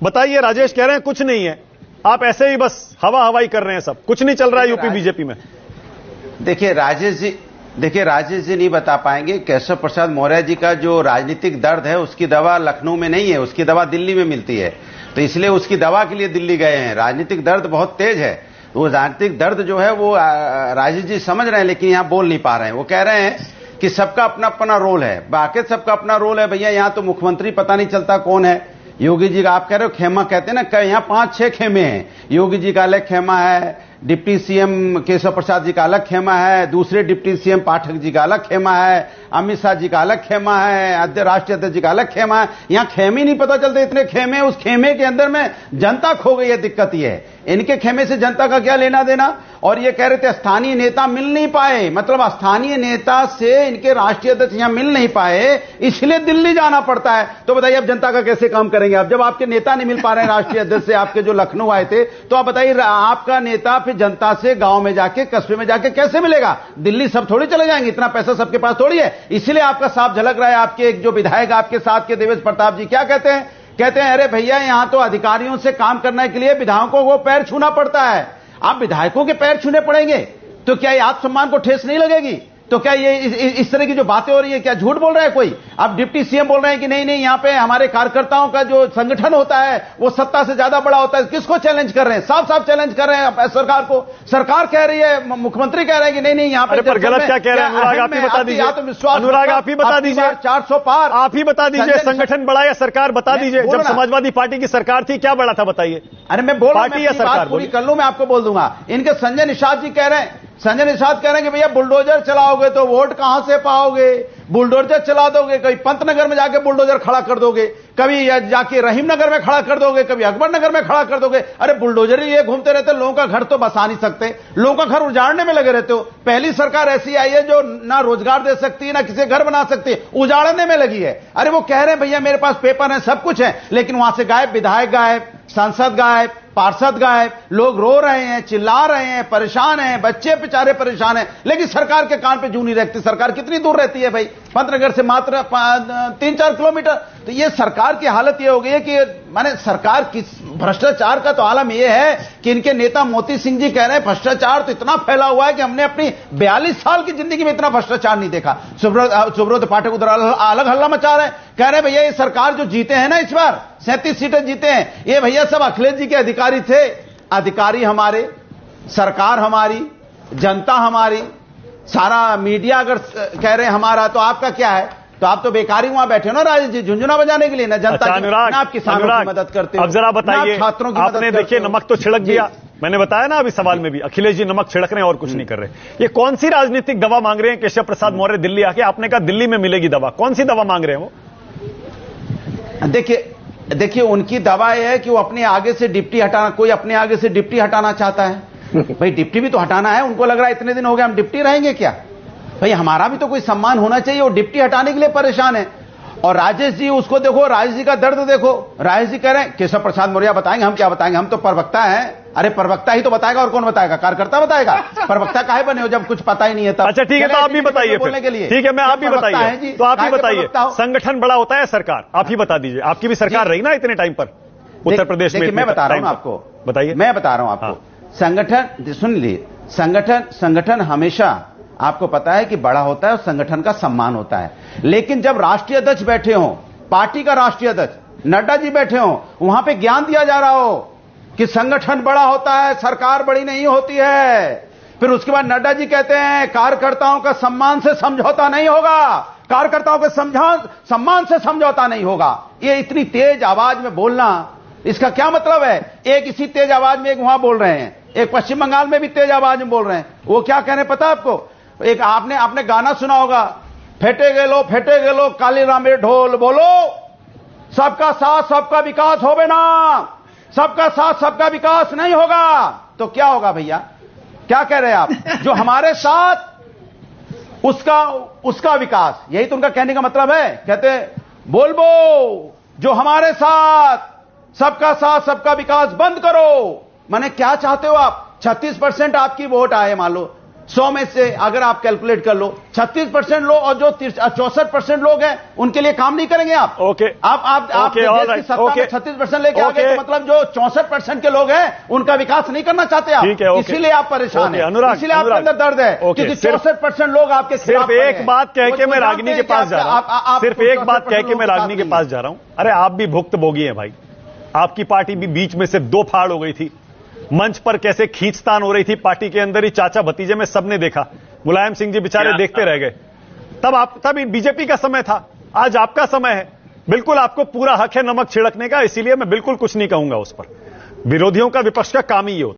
बताइए, राजेश कह रहे हैं कुछ नहीं है, आप ऐसे ही बस हवा हवाई कर रहे हैं, सब कुछ नहीं चल रहा है यूपी बीजेपी में। देखिए राजेश जी नहीं बता पाएंगे। केशव प्रसाद मौर्य जी का जो राजनीतिक दर्द है उसकी दवा लखनऊ में नहीं है, उसकी दवा दिल्ली में मिलती है, तो इसलिए उसकी दवा के लिए दिल्ली गए हैं। राजनीतिक दर्द बहुत तेज है, वो राजनीतिक दर्द जो है वो राजेश जी समझ रहे हैं, लेकिन यहां बोल नहीं पा रहे हैं। वो कह रहे हैं कि सबका अपना अपना रोल है, बाकी सबका अपना रोल है। भैया यहां तो मुख्यमंत्री पता नहीं चलता कौन है। योगी जी का आप कह रहे हो खेमा, कहते हैं ना, यहां 5-6 खेमे हैं। योगी जी का अलग खेमा है, डिप्टी सीएम केशव प्रसाद जी का अलग खेमा है, दूसरे डिप्टी सीएम पाठक जी का अलग खेमा है, अमित शाह जी का अलग खेमा है, राष्ट्रीय अध्यक्ष जी का अलग खेमा है। यहां खेमे नहीं पता चलते, इतने खेमे, उस खेमे के अंदर में जनता खो गई है। दिक्कत यह है, इनके खेमे से जनता का क्या लेना देना। और ये कह रहे थे स्थानीय नेता मिल नहीं पाए, मतलब स्थानीय नेता से इनके राष्ट्रीय अध्यक्ष यहां मिल नहीं पाए, इसलिए दिल्ली जाना पड़ता है। तो बताइए अब जनता का कैसे काम करेंगे आप, जब आपके नेता नहीं मिल पा रहे हैं राष्ट्रीय अध्यक्ष से, आपके जो लखनऊ आए थे, तो आप बताइए आपका नेता फिर जनता से गांव में जाके, कस्बे में जाके कैसे मिलेगा। दिल्ली सब थोड़ी चले जाएंगे, इतना पैसा सबके पास थोड़ी है। इसलिए आपका साफ झलक रहा है। आपके एक जो विधायक आपके साथ के देवेश प्रताप जी क्या कहते हैं, कहते हैं अरे भैया यहां तो अधिकारियों से काम करने के लिए विधायकों को पैर छूना पड़ता है। आप विधायकों के पैर छूने पड़ेंगे तो क्या ये आत्मसम्मान को ठेस नहीं लगेगी? तो क्या ये इस तरह की जो बातें हो रही है, क्या झूठ बोल रहा है कोई? अब डिप्टी सीएम बोल रहे हैं कि नहीं नहीं, यहां पे हमारे कार्यकर्ताओं का जो संगठन होता है वो सत्ता से ज्यादा बड़ा होता है। किसको चैलेंज कर रहे हैं? साफ साफ चैलेंज कर रहे हैं सरकार को। सरकार कह रही है, मुख्यमंत्री कह रहे हैं कि नहीं नहीं, यहां पर गलत क्या कह रहे हैं? अनुराग आप ही बता दीजिए, अनुराग आप ही बता दीजिए, 400 पार आप ही बता दीजिए। संगठन बड़ा या सरकार, बता दीजिए। जब समाजवादी पार्टी की सरकार थी क्या बड़ा था, बताइए। अरे मैं बोल रहा हूं, पार्टी या सरकार पूरी कर लूं, मैं आपको बोल दूंगा। इनके संजय निषाद जी कह रहे हैं, संजय निषाद कह रहे हैं कि भैया बुलडोजर चलाओगे तो वोट कहां से पाओगे? बुलडोजर चला दोगे, कभी पंतनगर में जाके बुलडोजर खड़ा कर दोगे, कभी जाके रहीम नगर में खड़ा कर दोगे, कभी अकबर नगर में खड़ा कर दोगे। अरे बुलडोजर ही ये घूमते रहते, लोगों का घर तो बसा नहीं सकते, लोगों का घर उजाड़ने में लगे रहते हो। पहली सरकार ऐसी आई है जो ना रोजगार दे सकती है, ना किसी घर बना सकती है, उजाड़ने में लगी है। अरे वो कह रहे हैं भैया मेरे पास पेपर है, सब कुछ है, लेकिन वहां से गायब, विधायक गायब, सांसद गायब, पार्षद गायब, लोग रो रहे हैं, चिल्ला रहे हैं, परेशान हैं, बच्चे बेचारे परेशान हैं, लेकिन सरकार के कान पे जू नहीं रखती। सरकार कितनी दूर रहती है भाई? पंतनगर से मात्र 3-4 किलोमीटर। तो ये सरकार की हालत ये हो गई है कि माने सरकार की भ्रष्टाचार का तो आलम ये है कि इनके नेता मोती सिंह जी कह रहे हैं भ्रष्टाचार तो इतना फैला हुआ है कि हमने अपनी 42 साल की जिंदगी में इतना भ्रष्टाचार नहीं देखा। सुब्रत पाठक उधर अलग हल्ला मचा रहे हैं, कह रहे हैं भैया ये सरकार जो जीते हैं ना, इस बार 37 सीटें जीते हैं, ये भैया सब अखिलेश जी के अधिकारी थे। अधिकारी हमारे, सरकार हमारी, जनता हमारी, सारा मीडिया अगर कह रहे हैं हमारा, तो आपका क्या है? तो आप तो बेकारी वहां बैठे हो ना राजेश जी, झुंझुना बजाने के लिए ना जनता की, ना आप किसानों की मदद करते हो। अब जरा बताइए, छात्रों की आपने देखिए नमक तो छिड़क दिया, मैंने बताया ना अभी सवाल में भी, अखिलेश जी नमक छिड़क रहे हैं और कुछ नहीं कर रहे। ये कौन सी राजनीतिक दवा मांग रहे हैं केशव प्रसाद मौर्य दिल्ली आके? आपने कहा दिल्ली में मिलेगी दवा, कौन सी दवा मांग रहे हैं वो? देखिए उनकी दवा यह है कि वो अपने आगे से डिप्टी हटाना, कोई अपने आगे से डिप्टी हटाना चाहता है। भाई डिप्टी भी तो हटाना है, उनको लग रहा है इतने दिन हो गए हम डिप्टी रहेंगे क्या? भाई हमारा भी तो कोई सम्मान होना चाहिए। वो डिप्टी हटाने के लिए परेशान है। और राजेश जी उसको देखो, राजेश जी का दर्द देखो। राजेश जी कह रहे हैं केशव प्रसाद मौर्य बताएंगे, हम क्या बताएंगे, हम तो प्रवक्ता हैं। अरे प्रवक्ता ही तो बताएगा, और कौन बताएगा? कार्यकर्ता बताएगा। प्रवक्ता काहे बने हो जब कुछ पता ही नहीं है तब? अच्छा ठीक है, तो आप भी बताइए बोलने के लिए। ठीक है, मैं आप भी बताइए, तो आप ही बताइए। संगठन बड़ा होता है सरकार, आप ही बता दीजिए। आपकी भी सरकार रही ना इतने टाइम पर उत्तर प्रदेश में। मैं बता रहा हूं आपको, बताइए। मैं बता रहा हूं आपको, संगठन सुन लीजिए, संगठन हमेशा आपको पता है कि बड़ा होता है और संगठन का सम्मान होता है। लेकिन जब राष्ट्रीय अध्यक्ष बैठे हो, पार्टी का राष्ट्रीय अध्यक्ष नड्डा जी बैठे हो, वहां पे ज्ञान दिया जा रहा हो कि संगठन बड़ा होता है, सरकार बड़ी नहीं होती है। फिर उसके बाद नड्डा जी कहते हैं कार्यकर्ताओं का सम्मान से समझौता नहीं होगा, कार्यकर्ताओं के सम्मान से समझौता नहीं होगा। ये इतनी तेज आवाज में बोलना, इसका क्या मतलब है? एक इसी तेज आवाज में एक वहां बोल रहे हैं, एक पश्चिम बंगाल में भी तेज आवाज में बोल रहे हैं। वो क्या कह रहे हैं पता है आपको? एक आपने गाना सुना होगा, फेटे गेलो काली रामे ढोल बोलो, सबका साथ सबका विकास होवे ना, सबका साथ सबका विकास नहीं होगा। तो क्या होगा भैया? क्या कह रहे हैं आप? जो हमारे साथ उसका विकास, यही तो उनका कहने का मतलब है। कहते बोलबो जो हमारे साथ सबका विकास बंद करो। माने क्या चाहते हो आप? 36% आपकी वोट आए, मान लो 100 में से अगर आप कैलकुलेट कर लो 36% लोग और जो 64% लोग हैं उनके लिए काम नहीं करेंगे आप। ओके आप देश की सत्ता में 36% लेके आ गए तो मतलब जो 64% के लोग हैं उनका विकास नहीं करना चाहते आप, इसीलिए आप परेशान हैं, इसीलिए आपके अंदर दर्द है, क्योंकि 64% लोग आपके सिर्फ एक बात कह के मैं रागिनी के पास जा रहा हूं, सिर्फ एक बात कह के मैं रागिनी के पास जा रहा हूं। अरे आप भी भुक्तभोगी हैं भाई, आपकी पार्टी भी बीच में से दो फाड़ हो गई थी, मंच पर कैसे खींचतान हो रही थी पार्टी के अंदर ही, चाचा भतीजे में सबने देखा, मुलायम सिंह जी बेचारे देखते रह गए। तब बीजेपी का समय था, आज आपका समय है, बिल्कुल आपको पूरा हक है नमक छिड़कने का, इसीलिए मैं बिल्कुल कुछ नहीं कहूंगा उस पर। विरोधियों का विपक्ष का काम ही ये होता है।